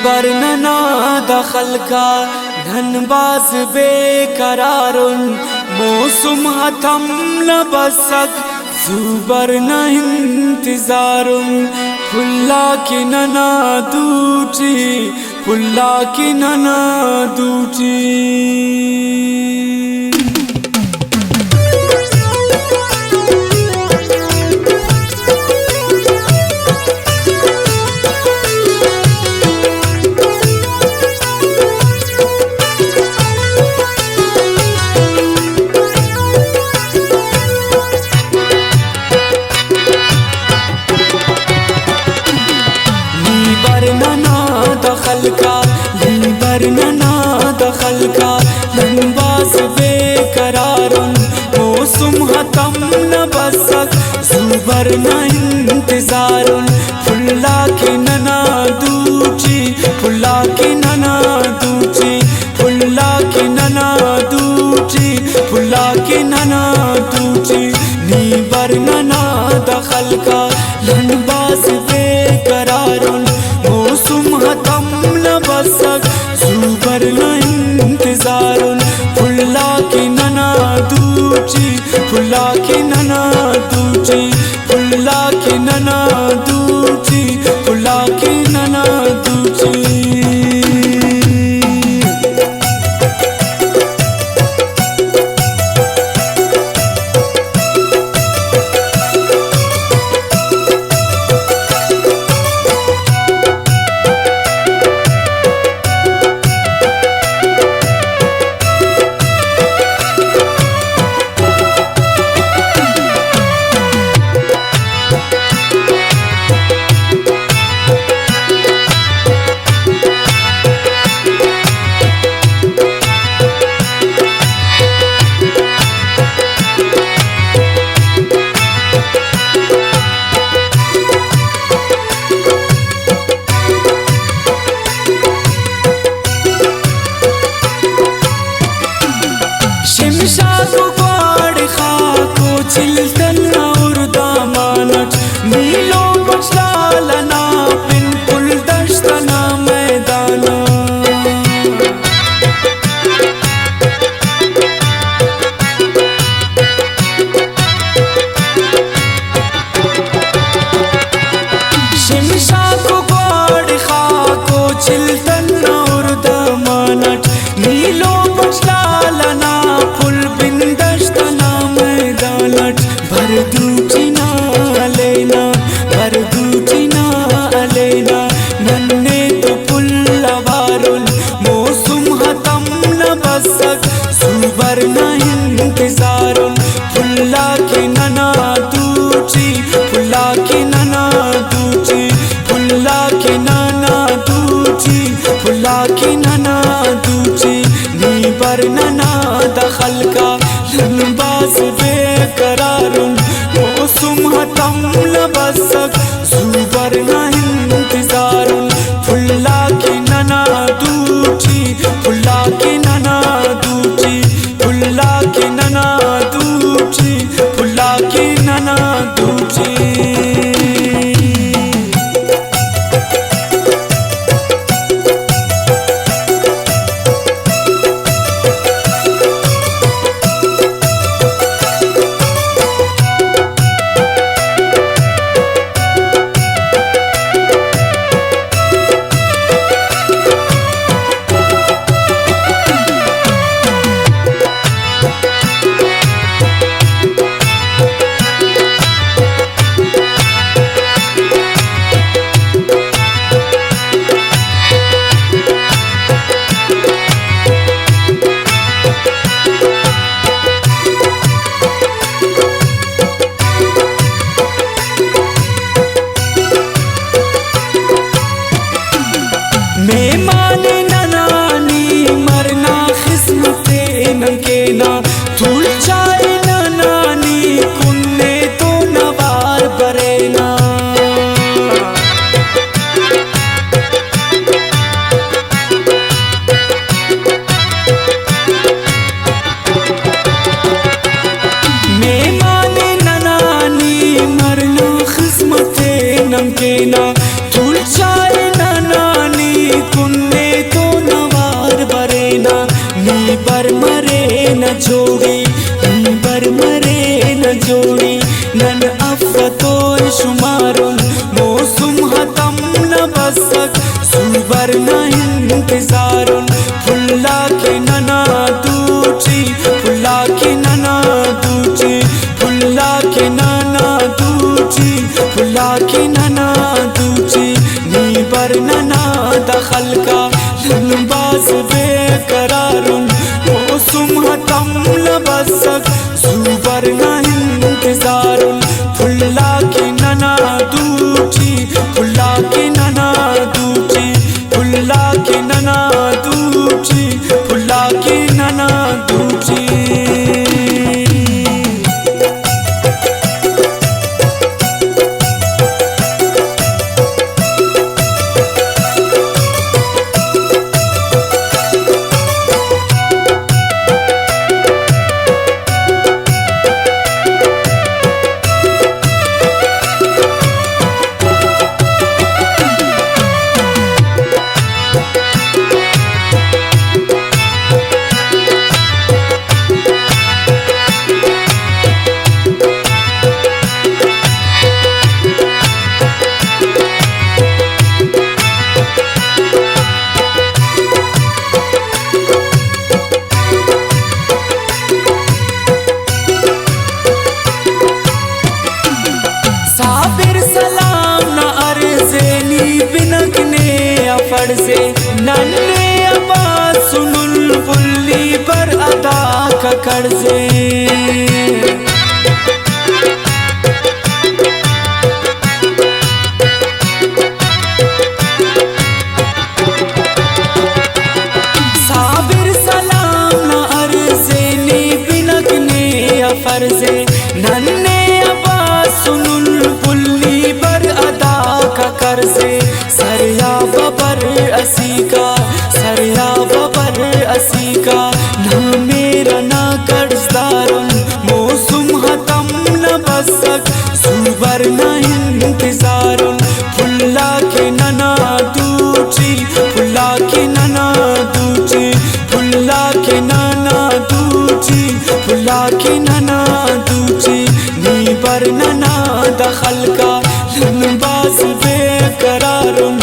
बरनना दखल का धनबाज बेकरारुन मौसम हथम न बसक जुबर न इंतजारुन फुल्ला की नना दूची फुल्ला की नना दूची बरनना दखल का धनबाज बेकरारुन मौसम हतम न बसक जुबर न इंतजारुन फुल्ला की नना दूची फुल्ला की नना दूची फुल्ला की नना दूची फुल्ला की नना दूची नी बरनना दखल का धनबाज बेकरारुन मौसम हतम न बसक जुबर न इंतजारुन फुल्ला की नना दूची फुल्ला की नना दूची फुल्ला की नना दूची फुल्ला की नना दूची जुबर न इंतजारुन फुल्ला की नना दूची फुल्ला की नना दूची फुल्ला की नना दूची फुल्ला की नना दूची नी बरनना दखल का धनबाज बेकरारुन मौसम हतम न बसक जुबर न इंतजारुन फुल्ला की नना दूची फुल्ला की नना दूची फुल्ला की नना दूची फुल्ला की नना दूची। के नाना दूची फुला के नाना दूची नी बर नना दखल का लंबास बेकरारुन मौसम हतम लबसक जुबर ना इंतजारुन फुला के नाना दूची फुला के नाना दूची फुला के नाना दूची फुला के नाना दूची। से नन्हे आवाज़ सुनुल बुल्ली पर अदा ककड़ से साबिर सलाम न अर्ज़े नी बिनकने फर्ज़े नन्हे आवाज़ सुनुल बुल्ली पर अदा ककड़ से सरया बबर असीका सरया बबर असीका ना मेरा ना कर्जदारुन मौसम हतम न बसक जुबर ना इंतजारुन फुला के नना दूची फुला के नना दूची फुला के नना दूची फुला के नना दूची नी बर नना दखल का लंबास बेकरारुन